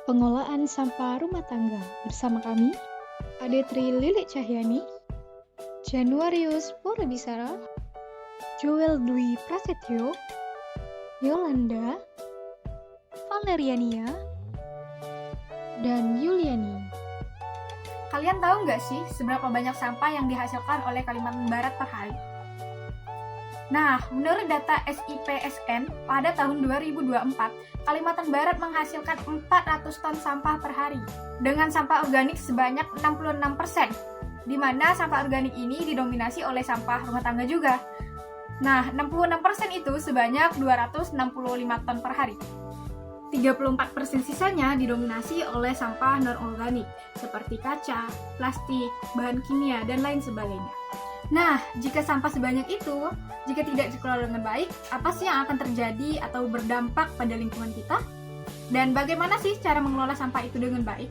Pengolahan sampah rumah tangga bersama kami, Adetri Lilik Cahyani, Januarius Porabisara, Joel Dwi Prasetyo, Yolanda, Valeriania, dan Yuliani. Kalian tahu nggak sih seberapa banyak sampah yang dihasilkan oleh Kalimantan Barat per hari? Nah, menurut data SIPSN, pada tahun 2024, Kalimantan Barat menghasilkan 400 ton sampah per hari, dengan sampah organik sebanyak 66%, di mana sampah organik ini didominasi oleh sampah rumah tangga juga. Nah, 66% itu sebanyak 265 ton per hari. 34% sisanya didominasi oleh sampah non-organik, seperti kaca, plastik, bahan kimia, dan lain sebagainya. Nah, jika sampah sebanyak itu, jika tidak dikelola dengan baik, apa sih yang akan terjadi atau berdampak pada lingkungan kita? Dan bagaimana sih cara mengelola sampah itu dengan baik?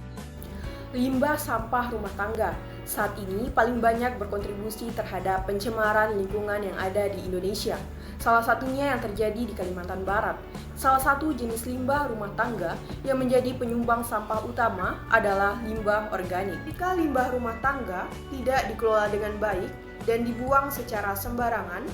Limbah sampah rumah tangga saat ini paling banyak berkontribusi terhadap pencemaran lingkungan yang ada di Indonesia. Salah satunya yang terjadi di Kalimantan Barat. Salah satu jenis limbah rumah tangga yang menjadi penyumbang sampah utama adalah limbah organik. Jika limbah rumah tangga tidak dikelola dengan baik dan dibuang secara sembarangan,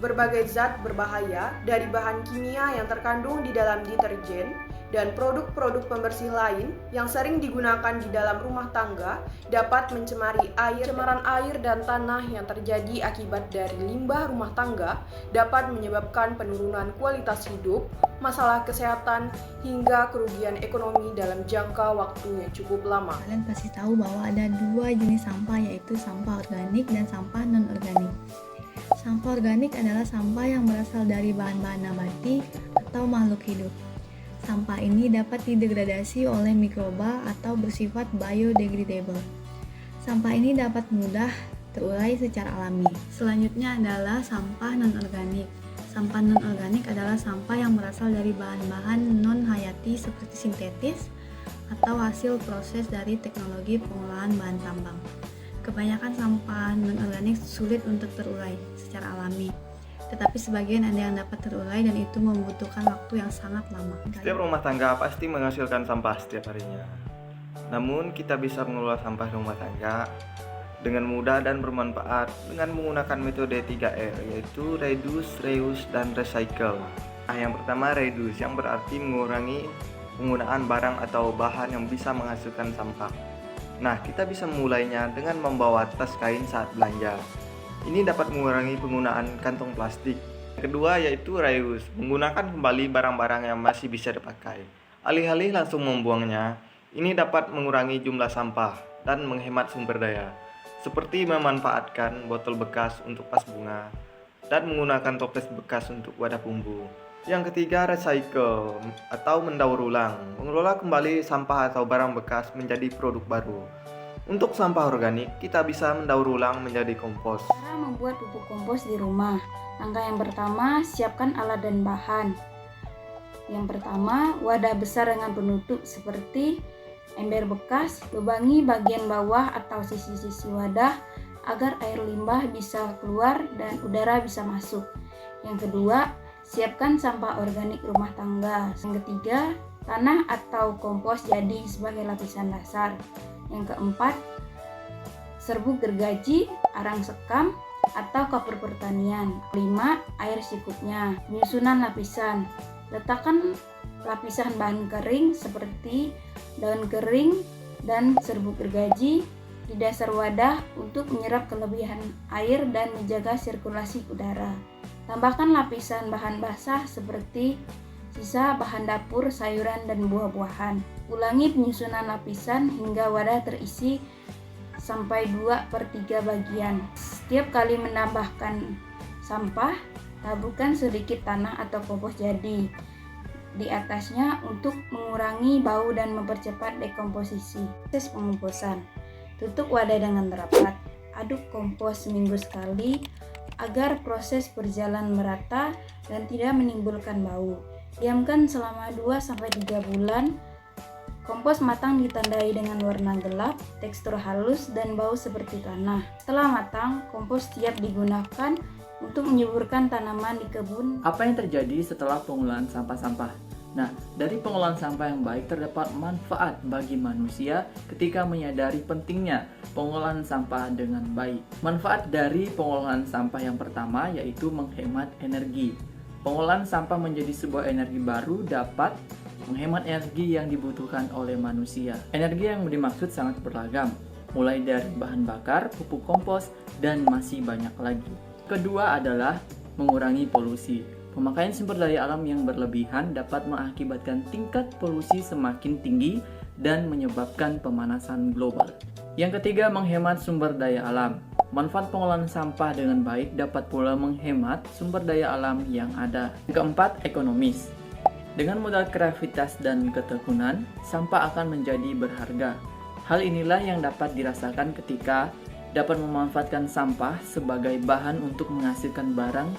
berbagai zat berbahaya dari bahan kimia yang terkandung di dalam deterjen dan produk-produk pembersih lain yang sering digunakan di dalam rumah tangga dapat mencemari air. Pencemaran air dan tanah yang terjadi akibat dari limbah rumah tangga dapat menyebabkan penurunan kualitas hidup, masalah kesehatan, hingga kerugian ekonomi dalam jangka waktu yang cukup lama. Kalian pasti tahu bahwa ada dua jenis sampah, yaitu sampah organik dan sampah non-organik. Sampah organik adalah sampah yang berasal dari bahan-bahan nabati atau makhluk hidup. Sampah ini dapat didegradasi oleh mikroba atau bersifat biodegradable. Sampah ini dapat mudah terurai secara alami. Selanjutnya adalah sampah non-organik. Sampah non-organik adalah sampah yang berasal dari bahan-bahan non-hayati seperti sintetis atau hasil proses dari teknologi pengolahan bahan tambang. Kebanyakan sampah non-organik sulit untuk terurai secara alami, tetapi sebagian ada yang dapat terurai dan itu membutuhkan waktu yang sangat lama. Setiap rumah tangga pasti menghasilkan sampah setiap harinya. Namun kita bisa mengelola sampah rumah tangga dengan mudah dan bermanfaat dengan menggunakan metode 3R, yaitu reduce, reuse, dan recycle. Nah, yang pertama reduce, yang berarti mengurangi penggunaan barang atau bahan yang bisa menghasilkan sampah. Nah, kita bisa memulainya dengan membawa tas kain saat belanja. Ini dapat mengurangi penggunaan kantong plastik. Yang kedua yaitu reuse, menggunakan kembali barang-barang yang masih bisa dipakai. Alih-alih langsung membuangnya, ini dapat mengurangi jumlah sampah dan menghemat sumber daya, seperti memanfaatkan botol bekas untuk vas bunga dan menggunakan toples bekas untuk wadah bumbu. Yang ketiga, recycle atau mendaur ulang, mengelola kembali sampah atau barang bekas menjadi produk baru. Untuk sampah organik, kita bisa mendaur ulang menjadi kompos. Cara membuat pupuk kompos di rumah. Langkah yang pertama, siapkan alat dan bahan. Yang pertama, wadah besar dengan penutup seperti ember bekas, lubangi bagian bawah atau sisi-sisi wadah agar air limbah bisa keluar dan udara bisa masuk. Yang kedua, siapkan sampah organik rumah tangga. Yang ketiga, tanah atau kompos jadi sebagai lapisan dasar. Yang keempat, serbuk gergaji, arang sekam, atau kapur pertanian. 5. Air secukupnya. Penyusunan lapisan. Letakkan lapisan bahan kering seperti daun kering dan serbuk gergaji di dasar wadah untuk menyerap kelebihan air dan menjaga sirkulasi udara. Tambahkan lapisan bahan basah seperti sisa bahan dapur, sayuran, dan buah-buahan. Ulangi penyusunan lapisan hingga wadah terisi sampai 2/3 bagian. Setiap kali menambahkan sampah, taburkan sedikit tanah atau kompos jadi di atasnya untuk mengurangi bau dan mempercepat dekomposisi. Proses pengomposan. Tutup wadah dengan rapat. Aduk kompos seminggu sekali agar proses berjalan merata dan tidak menimbulkan bau. Diamkan selama 2-3 bulan. Kompos matang ditandai dengan warna gelap, tekstur halus, dan bau seperti tanah. Setelah matang, kompos siap digunakan untuk menyuburkan tanaman di kebun. Apa yang terjadi setelah pengolahan sampah-sampah? Nah, dari pengelolaan sampah yang baik terdapat manfaat bagi manusia ketika menyadari pentingnya pengelolaan sampah dengan baik. Manfaat dari pengelolaan sampah yang pertama yaitu menghemat energi. Pengelolaan sampah menjadi sebuah energi baru dapat menghemat energi yang dibutuhkan oleh manusia. Energi yang dimaksud sangat beragam, mulai dari bahan bakar, pupuk kompos, dan masih banyak lagi. Kedua adalah mengurangi polusi. Pemakaian sumber daya alam yang berlebihan dapat mengakibatkan tingkat polusi semakin tinggi dan menyebabkan pemanasan global. Yang ketiga, menghemat sumber daya alam. Manfaat pengelolaan sampah dengan baik dapat pula menghemat sumber daya alam yang ada. Yang keempat, ekonomis. Dengan modal kreativitas dan ketekunan, sampah akan menjadi berharga. Hal inilah yang dapat dirasakan ketika dapat memanfaatkan sampah sebagai bahan untuk menghasilkan barang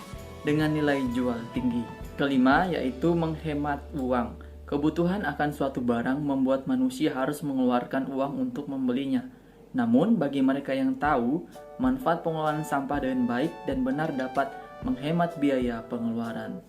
dengan nilai jual tinggi. Kelima, yaitu menghemat uang. Kebutuhan akan suatu barang membuat manusia harus mengeluarkan uang untuk membelinya. Namun, bagi mereka yang tahu, manfaat pengelolaan sampah dengan baik dan benar dapat menghemat biaya pengeluaran.